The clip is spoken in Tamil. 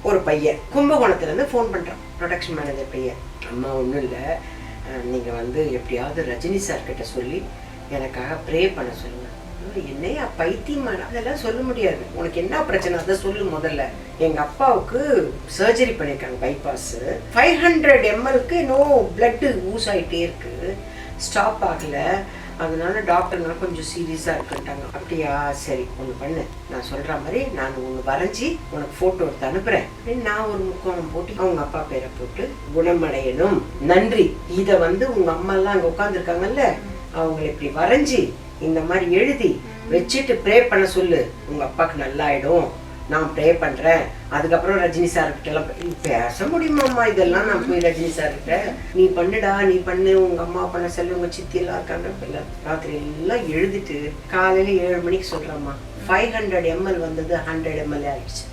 ஒரு பையன் கும்பகோணத்துலேருந்து ஃபோன் பண்ணுறான், ப்ரொடக்ஷன் மேனேஜர் பையன். அம்மா ஒன்றும் இல்லை, நீங்கள் வந்து எப்படியாவது ரஜினி சார்கிட்ட சொல்லி எனக்காக ப்ரே பண்ண சொல்லுங்கள். என்னையா பைத்தியமான, அதெல்லாம் சொல்ல முடியாது, உனக்கு என்ன பிரச்சனை அதை சொல்லு முதல்ல. எங்கள் அப்பாவுக்கு சர்ஜரி பண்ணியிருக்காங்க, பைபாஸ். 500 ml நோ பிளட்டு ஊஸ் ஆகிட்டே இருக்கு, ஸ்டாப் ஆகலை. அதனால டாக்டர்னால கொஞ்சம் சீரியஸாக இருக்குன்ட்டாங்க. அப்படியா, சரி ஒன்று பண்ணு, நான் சொல்கிற மாதிரி நான் ஒன்று வரைஞ்சி உனக்கு ஃபோட்டோ எடுத்து அனுப்புகிறேன் அப்படின்னு நான் ஒரு முக்கோணம் போட்டு அவங்க அப்பா பேரை போட்டு குணமடையணும் நன்றி, இதை வந்து உங்கள் அம்மாலாம் அங்கே உட்காந்துருக்காங்கல்ல அவங்களை இப்படி வரைஞ்சி இந்த மாதிரி எழுதி வச்சுட்டு ப்ரே பண்ண சொல்லு, உங்கள் அப்பாவுக்கு நல்லாயிடும், நான் ப்ரே பண்ணுறேன். அதுக்கப்புறம் ரஜினி சார்கிட்ட எல்லாம் பேச முடியுமாம்மா, இதெல்லாம் நான் போய் ரஜினி சார்கிட்ட நீ பண்ணுடா, நீ பண்ணு, உங்கள் அம்மா பண்ண சொல்லு, உங்கள் சித்தி எல்லாம் இருக்காங்க. ராத்திரி எல்லாம் எழுதிட்டு காலையில் 7 மணிக்கு சொல்கிறேம்மா 500 ml வந்தது 100 ml ஆயிடுச்சு.